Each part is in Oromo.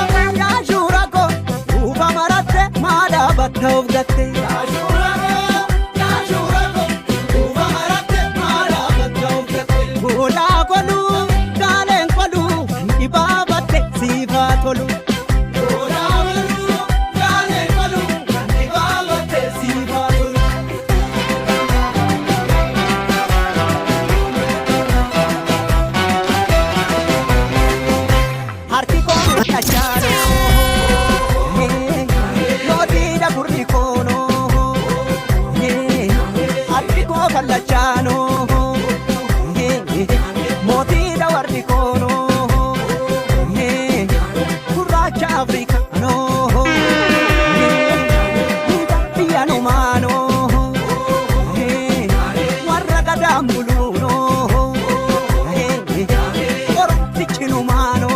Yaashurako ufa maratte maala batta of gatte Yaashurako ufa maratte maala batta of gatte Gola kolu gaalen kolu ibaabatte siifa tolu Gola kolu gaalen kolu ibaabatte siifa tolu Harki kono kacharo Loti da kurri kono Harki ko kallachano Moti da warri kono Kurracha africano Piano mano Warra gadambuluno Ortichino mano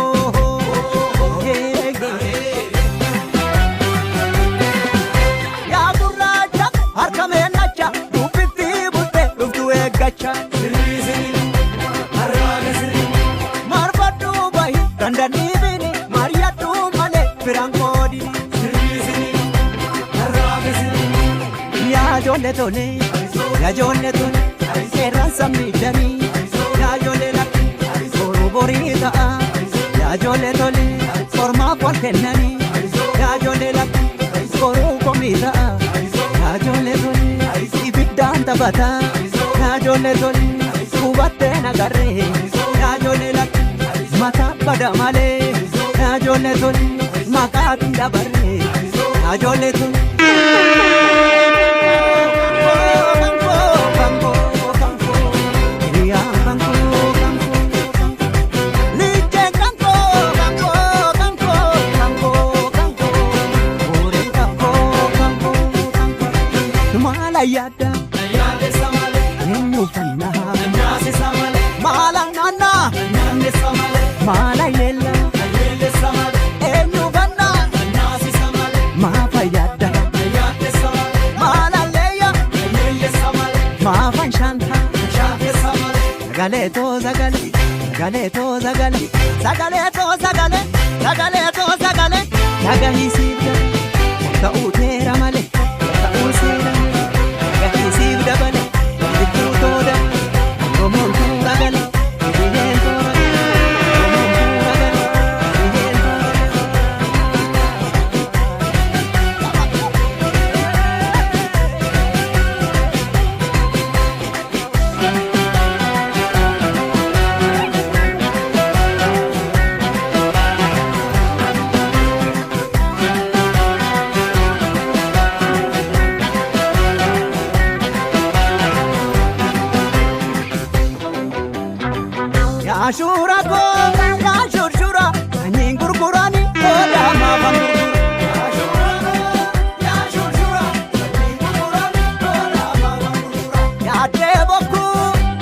Marfatu bahi dandani bini mariyatu male firangodi Ya jole tole seran samidani Ya jole lakki boru borita Ya jole tole forma kwal kennani Ya jole lakki boru komita Ya jole tole ibiddan tabata Ya jole tole kubatte nagarre Ya jole lakki mata bada male Ya jole tole makati dabarre Ya jole tole Yada samale enyu fanna nyase samale mala nana nyane samale mala lela samale enyu fanna nyase samale ma fayada samale mala leya samale ma fanshanta samale sagale to sagale tagahisida ta utera male ta usira Sib dabale, itu toda, komon turagale, dihen toda, komon turagale, dihen Yaashurako yaashurshura anyin gurgurani oda mafan Yaashurshura anyin gurgurani oda mafan Yaadde bokku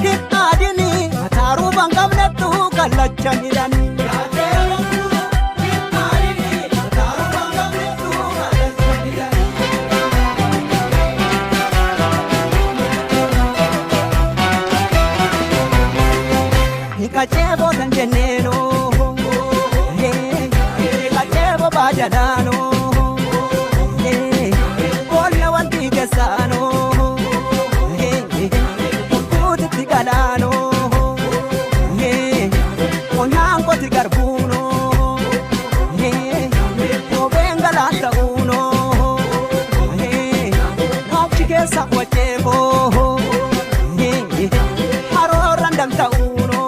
hidhaadini mataaru bangamnettu kallachanidani Yaadde bokku hidhaadini mataaru bangamnettu kallachanidani Kachebo danjeneno Kachebo bajadano Kolla wanti kesano Kuti tigalano Onyanko tigarbuno Obenga lata uno Nokchi kesa wachebo Haro randam ta uno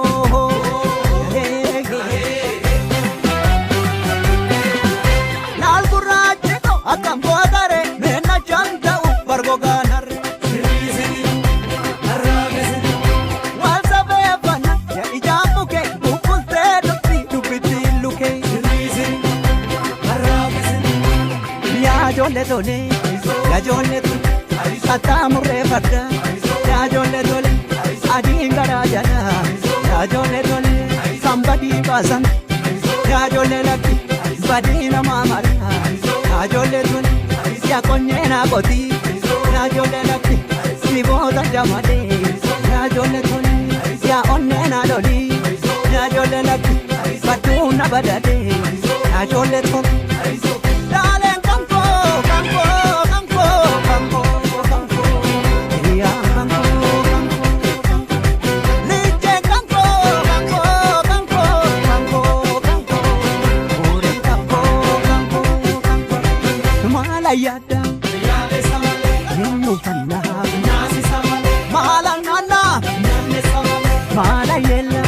Jole tole ijoollee tole qaxxaamurree farda yaa ijoollee tole adiin garaa jala yaa ijoollee tole kan badii baasan yaa ijoollee lakki badii namaa mara yaa ijoollee tole yaa qonyee naa qotii yaa ijoollee lakki siboota jamadee yaa ijoollee tole yaa onnee naa lolii yaa ijoollee lakki badduu na badadee yaa ijoollee tole daaleen kankoo kankoo kankoo kankoo kankoo yaa kankoo kankoo lijjee kankoo kankoo kankoo kankoo kankoo horii kankoo kankoo kankoo maala yaadda eenyu fannaa maala naannaa maala yeella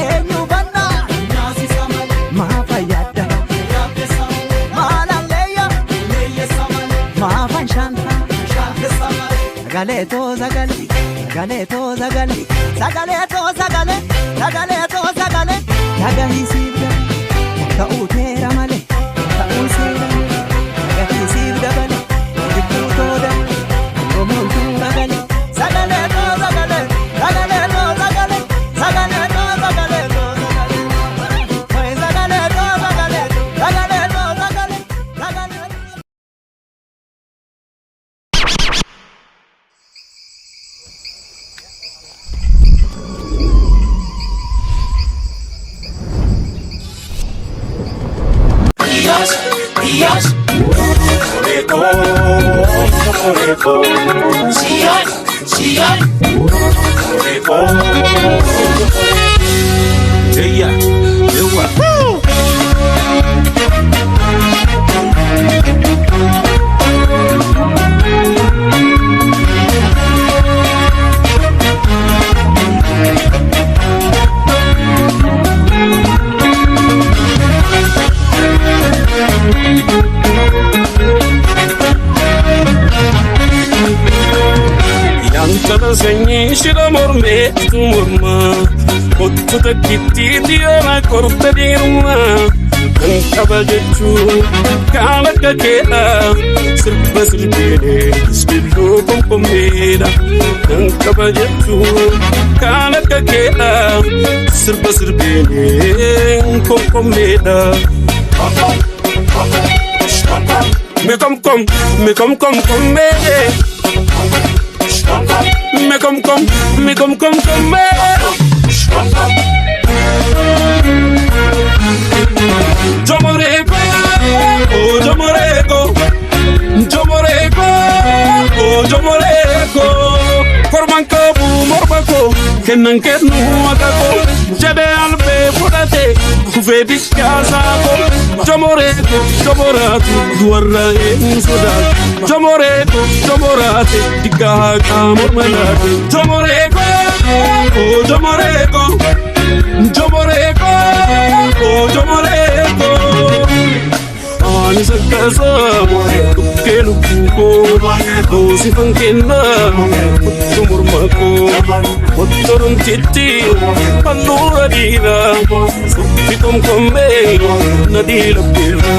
eenyu fannaa maafa yaadda maala leeyya maafan shaanta sagalee too sagale sagalee too sagale sagalee too sagale sagalee too sagale dhagahisiif dabale ta'uu teera malee ta'uu seera dhagahisiif dabale jibbuu too dabale oromoon too sagale sagalee too sagale sagalee too sagale sagalee too sagale too sagale hoy sagalee too sagale sagalee too sagale sagalee Seni shira morme tumurma Kottu takkitti diyoona korte diruma Kan kabajachu kaana kakeedha Sirba sirbeedhe isbilluu komkommeedha Kan kabajachu kaana kakeedha Sirba sirbeedhe komkommeedha Me kom kom kommeedhe Me kom kom me Jomoreko, oh Jomoreko Jomoreko, oh Jomoreko Korban kabu morbako Kenan ketnu akako Jade albe fudate Kufe diskasako Jomoreko, Jomoratu Duwarra ensudat Jomoreko, Jomorate Dikaka mormanate Jomoreko, oh Jomoreko Jomoreko, oh Jomoreko Ani sakasa Kelu kuko Dosi fankena Tumurmako Motorun titi Panura dira Supi komkombe Nadila pira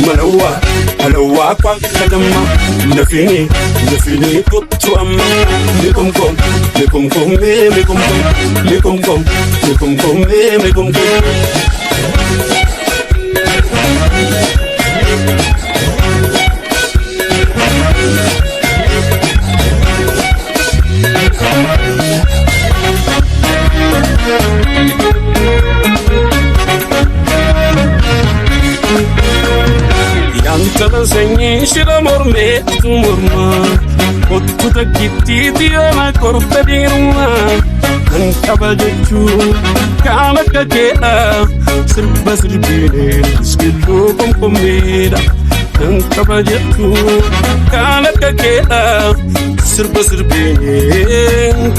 Malawa Alawa kwa kadama Nafini kutu amma Mekomkom Yantana seni shira morme tumurma Kottu takkitti diyoona korte diruma Kan kabajachu kaana kakeedha Sirba sirbeedhe isbilluu komkommeedha Kan kabajachu kaana kakeedha Sirba sirbeedhe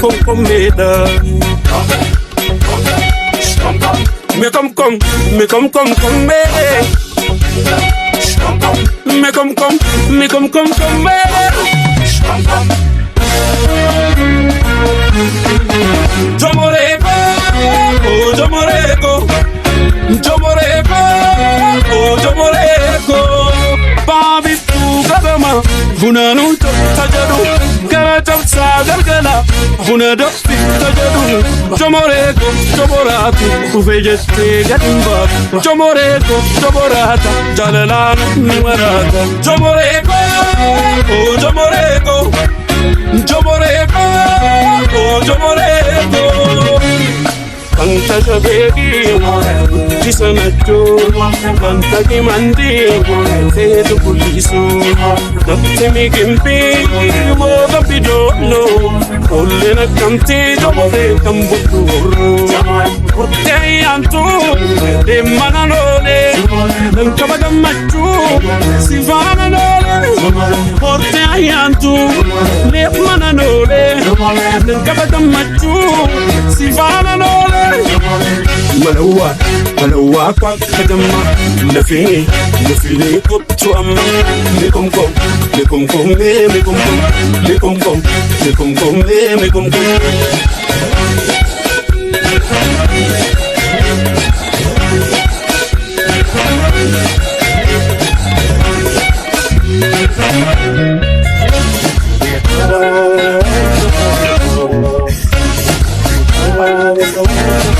komkommeedha Me kom kom meedhe Me kom kom me Jomoreko, oh Jomoreko Jomoreko, oh Jomoreko Babi tuga buna daffi tajadu Jomoreko joboratu ufejette gadimba Jomoreko joborata jalalan numarata Jomoreko oh Jomoreko Jomoreko oh Jomoreko Kanta jabegi kisanacho kanta kimandi setu puliso Dapte mi kimpi mo gapido no Olena kamti jomore kambuturo Kurte yantu de mananole Nkabaga machu sivana nole Kurte yantu de mananole Nkabaga machu sivana nole Malawa kwa kadama Nafi kutu amma Mekom kom Mekom kom Mekom kom Mekom kom Mekom kom Mekom kom Oh